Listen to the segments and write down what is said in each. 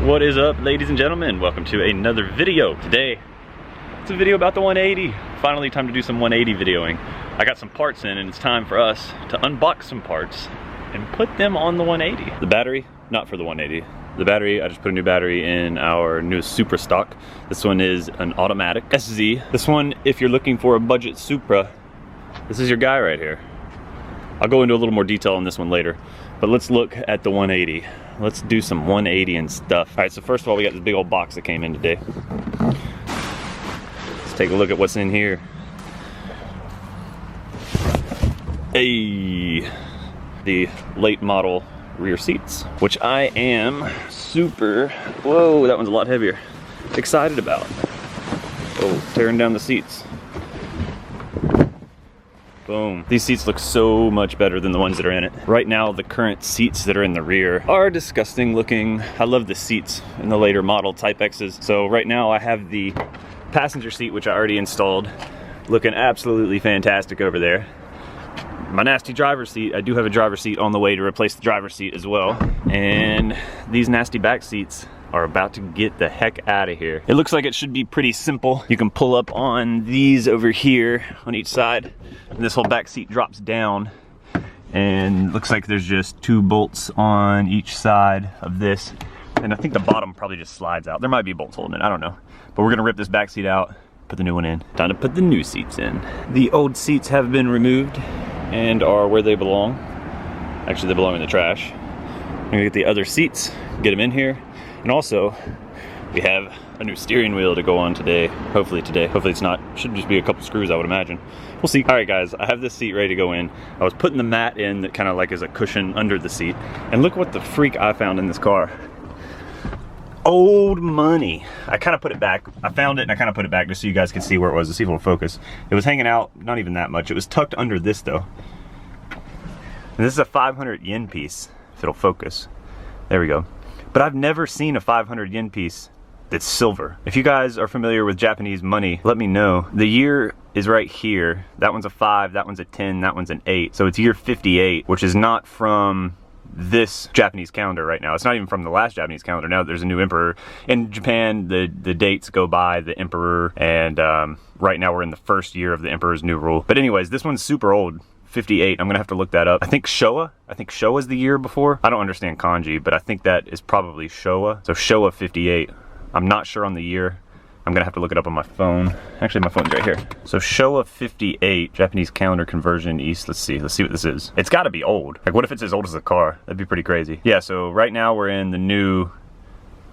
What is up, ladies and gentlemen? Welcome to another video. Today, it's a video about the 180. Finally time to do some 180 videoing. I got some parts in and it's time for us to unbox some parts and put them on the 180. The battery, not for the 180. The battery, I just put a new battery in our newest Supra stock. This one is an automatic SZ. This one, if you're looking for a budget Supra, this is your guy right here. I'll go into a little more detail on this one later, but let's look at the 180. Let's do some 180 and stuff. All right, so first of all, we got this big old box that came in today. Let's take a look at what's in here. Hey, the late model rear seats, which I am super, whoa, that one's a lot heavier, excited about. Oh, tearing down the seats. Boom. These seats look so much better than the ones that are in it. Right now, the current seats that are in the rear are disgusting looking. I love the seats in the later model Type X's. So right now I have the passenger seat, which I already installed, looking absolutely fantastic over there. My nasty driver's seat, I do have a driver's seat on the way to replace the driver's seat as well. And these nasty back seats are about to get the heck out of here. It looks like it should be pretty simple. You can pull up on these over here on each side, and this whole back seat drops down, and looks like there's just 2 bolts on each side of this. And I think the bottom probably just slides out. There might be bolts holding it, I don't know. But we're gonna rip this back seat out, put the new one in. Time to put the new seats in. The old seats have been removed and are where they belong. Actually, they belong in the trash. I'm gonna get the other seats, get them in here. And also, we have a new steering wheel to go on today. Hopefully today. Hopefully it's not. Should just be a couple screws, I would imagine. We'll see. All right, guys, I have this seat ready to go in. I was putting the mat in that kind of like is a cushion under the seat. And look what the freak I found in this car. Old money. I kind of put it back. I found it and I kind of put it back just so you guys can see where it was, to see if it'll focus. It was hanging out, not even that much. It was tucked under this though. And this is a 500 yen piece, if it'll focus. There we go. But I've never seen a 500 yen piece that's silver. If you guys are familiar with Japanese money, let me know. The year is right here. That one's a 5, that one's a 10, that one's an 8. So it's year 58, which is not from this Japanese calendar right now. It's not even from the last Japanese calendar. Now there's a new emperor. In Japan, the dates go by the emperor, and right now we're in the first year of the emperor's new rule. But anyways, this one's super old. 58, I'm gonna have to look that up. I think Showa is the year before. I don't understand kanji, but I think that is probably Showa. So Showa 58. I'm not sure on the year. I'm gonna have to look it up on my phone. Actually, my phone's right here. So Showa 58, Japanese calendar conversion east. Let's see what this is. It's gotta be old. Like, what if it's as old as the car? That'd be pretty crazy. Yeah, so right now we're in the new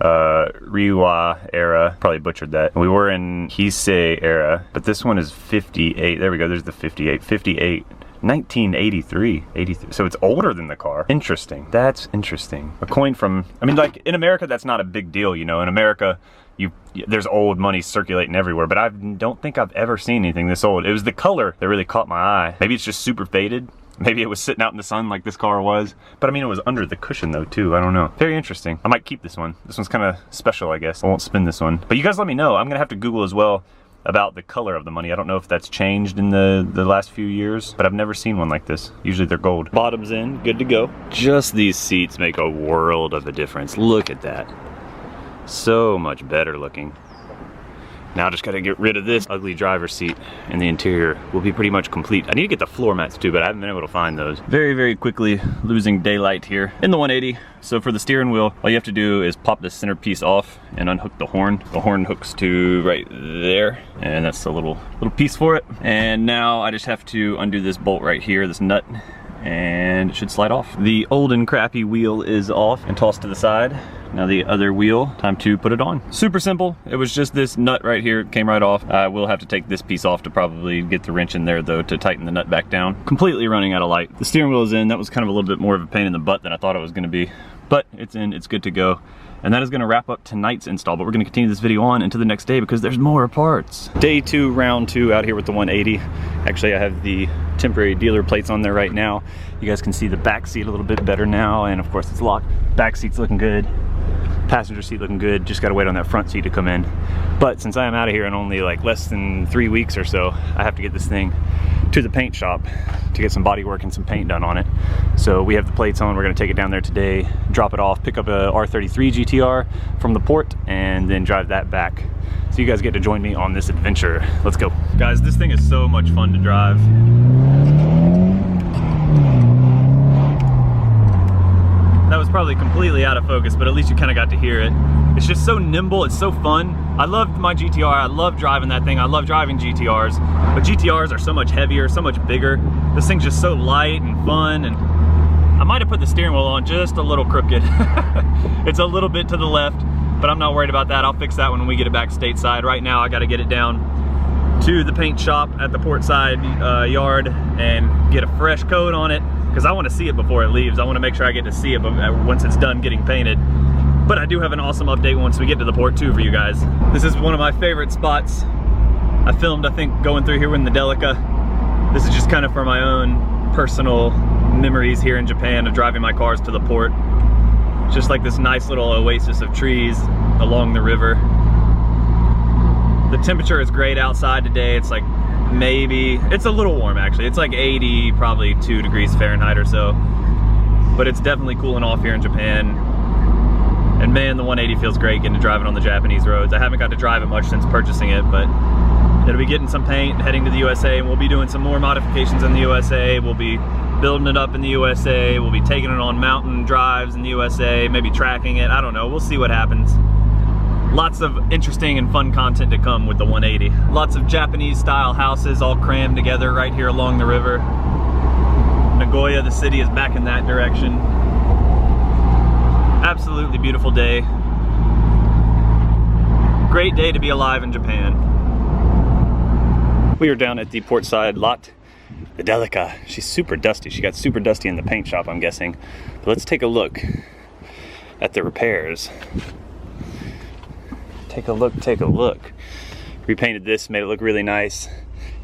Reiwa era, probably butchered that. We were in Heisei era, but this one is 58. There we go, there's the 58. 1983, so it's older than the car. Interesting. That's interesting. A coin from, I mean, like in America, that's not a big deal, you know. In America, there's old money circulating everywhere, but I don't think I've ever seen anything this old. It was the color that really caught my eye. Maybe it's just super faded. Maybe it was sitting out in the sun like this car was. But I mean, it was under the cushion though too. I don't know. Very interesting. I might keep this one. This one's kind of special, I guess. I won't spin this one. But you guys let me know. I'm gonna have to Google as well about the color of the money. I don't know if that's changed in the last few years, but I've never seen one like this. Usually they're gold. Bottom's in, good to go. Just these seats make a world of a difference. Look at that. So much better looking. Now I just gotta get rid of this ugly driver's seat, and the interior will be pretty much complete. I need to get the floor mats too, but I haven't been able to find those. Very, very quickly losing daylight here in the 180. So for the steering wheel, all you have to do is pop this center piece off and unhook the horn. The horn hooks to right there, and that's the little piece for it. And now I just have to undo this bolt right here, this nut, and it should slide off. The old and crappy wheel is off and tossed to the side. Now the other wheel, time to put it on. Super simple. It was just this nut right here, it came right off. I will have to take this piece off to probably get the wrench in there though to tighten the nut back down. Completely running out of light. The steering wheel is in. That was kind of a little bit more of a pain in the butt than I thought it was gonna be. But it's in, it's good to go. And that is gonna wrap up tonight's install, but we're gonna continue this video on into the next day because there's more parts. Day 2, round 2 out here with the 180. Actually, I have the temporary dealer plates on there right now. You guys can see the back seat a little bit better now, and of course it's locked. Back seat's looking good. Passenger seat looking good, just gotta wait on that front seat to come in. But since I am out of here in only like less than 3 weeks or so, I have to get this thing to the paint shop to get some body work and some paint done on it. So we have the plates on, we're gonna take it down there today, drop it off, pick up a R33 GTR from the port, and then drive that back. So you guys get to join me on this adventure. Let's go. Guys, this thing is so much fun to drive. That was probably completely out of focus, but at least you kind of got to hear it. It's just so nimble, it's so fun. I love my GTR, I love driving that thing. I love driving GTRs, but GTRs are so much heavier, so much bigger. This thing's just so light and fun, and I might have put the steering wheel on just a little crooked. It's a little bit to the left, but I'm not worried about that. I'll fix that when we get it back stateside. Right now, I gotta get it down to the paint shop at the portside yard and get a fresh coat on it, because I want to see it before it leaves. I want to make sure I get to see it once it's done getting painted. But I do have an awesome update once we get to the port too for you guys. This is one of my favorite spots. I filmed, I think, going through here in the Delica. This is just kind of for my own personal memories here in Japan of driving my cars to the port. It's just like this nice little oasis of trees along the river. The temperature is great outside today. It's like it's a little warm actually. It's like 80, probably 2 degrees Fahrenheit or so. But it's definitely cooling off here in Japan. And man, the 180 feels great getting to drive it on the Japanese roads. I haven't got to drive it much since purchasing it, but it'll be getting some paint, heading to the USA, and we'll be doing some more modifications in the USA. We'll be building it up in the USA. We'll be taking it on mountain drives in the USA, maybe tracking it. I don't know, we'll see what happens. Lots of interesting and fun content to come with the 180. Lots of Japanese style houses all crammed together right here along the river. Nagoya, the city, is back in that direction. Absolutely beautiful day. Great day to be alive in Japan. We are down at the portside lot, the Delica. She's super dusty. She got super dusty in the paint shop, I'm guessing. But let's take a look at the repairs. Take a look. Repainted this, made it look really nice,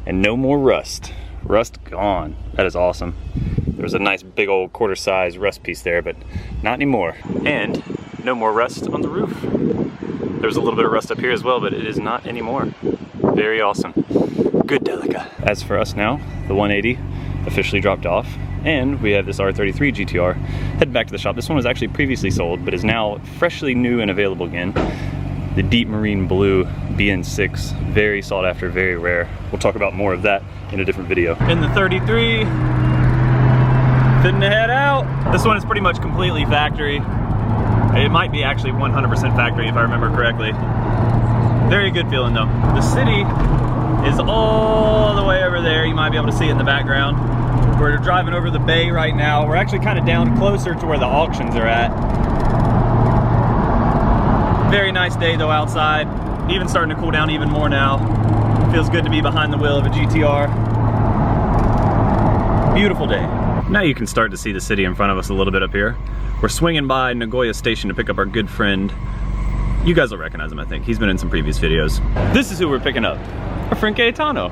and no more rust. Rust gone. That is awesome. There was a nice big old quarter size rust piece there, but not anymore. And no more rust on the roof. There's a little bit of rust up here as well, but it is not anymore. Very awesome. Good Delica. As for us now, the 180 officially dropped off, and we have this R33 GTR heading back to the shop. This one was actually previously sold, but is now freshly new and available again. The deep marine blue BN6, very sought after, very rare. We'll talk about more of that in a different video. In the 33, fitting to head out. This one is pretty much completely factory. It might be actually 100% factory if I remember correctly. Very good feeling though. The city is all the way over there. You might be able to see it in the background. We're driving over the bay right now. We're actually kind of down closer to where the auctions are at. Very nice day though outside. Even starting to cool down even more now. Feels good to be behind the wheel of a GTR. Beautiful day. Now you can start to see the city in front of us a little bit up here. We're swinging by Nagoya Station to pick up our good friend. You guys will recognize him, I think. He's been in some previous videos. This is who we're picking up. Our friend Gaetano.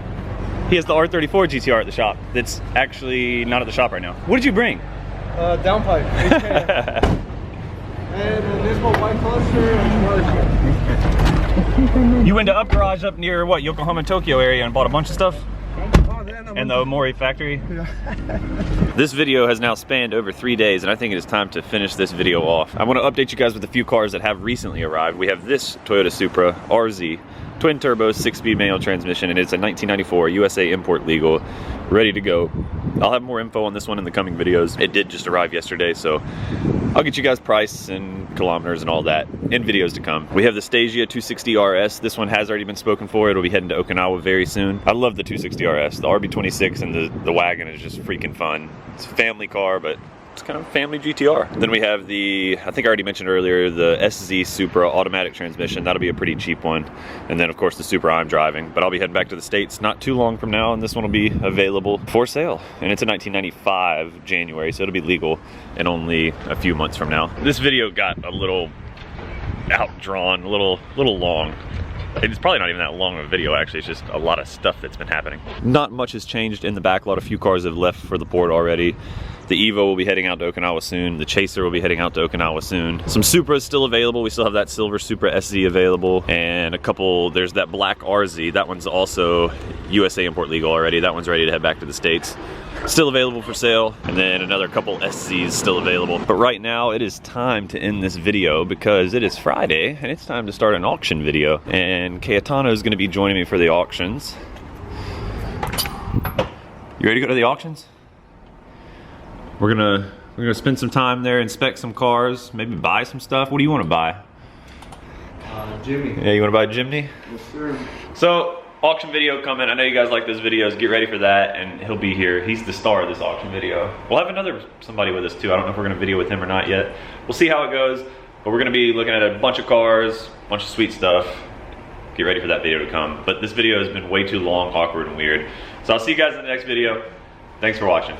He has the R34 GTR at the shop. That's actually not at the shop right now. What did you bring? Downpipe. And a Nismo white cluster and You went to Up Garage up near what, Yokohama, Tokyo area and bought a bunch of stuff? And the Omori factory? Yeah. This video has now spanned over 3 days, and I think it is time to finish this video off. I want to update you guys with a few cars that have recently arrived. We have this Toyota Supra RZ, twin turbo, 6-speed manual transmission, and it's a 1994 USA import legal, ready to go. I'll have more info on this one in the coming videos. It did just arrive yesterday, so I'll get you guys price and kilometers and all that in videos to come. We have the Stagia 260 RS. This one has already been spoken for. It'll be heading to Okinawa very soon. I love the 260 RS. The RB26 and the wagon is just freaking fun. It's a family car, but it's kind of a family GTR. Then we have the, I think I already mentioned earlier, the SZ Supra automatic transmission. That'll be a pretty cheap one. And then of course the Supra I'm driving. But I'll be heading back to the States not too long from now, and this one will be available for sale. And it's a 1995 January, so it'll be legal in only a few months from now. This video got a little outdrawn, a little long. It's probably not even that long of a video, actually. It's just a lot of stuff that's been happening. Not much has changed in the backlot. A few cars have left for the port already. The Evo will be heading out to Okinawa soon. The Chaser will be heading out to Okinawa soon. Some Supras still available. We still have that silver Supra SZ available. And a couple, there's that black RZ. That one's also USA import legal already. That one's ready to head back to the States. Still available for sale, and then another couple SZs still available. But right now it is time to end this video because it is Friday and it's time to start an auction video. And Cayetano is gonna be joining me for the auctions. You ready to go to the auctions? We're gonna spend some time there, inspect some cars, maybe buy some stuff. What do you want to buy? Jimmy. Yeah, you want to buy a Jimny? Yes, sir. So, auction video coming. I know you guys like those videos. Get ready for that, and he'll be here. He's the star of this auction video. We'll have somebody with us too. I don't know if we're gonna video with him or not yet. We'll see how it goes. But we're gonna be looking at a bunch of cars, a bunch of sweet stuff. Get ready for that video to come. But this video has been way too long, awkward, and weird. So I'll see you guys in the next video. Thanks for watching.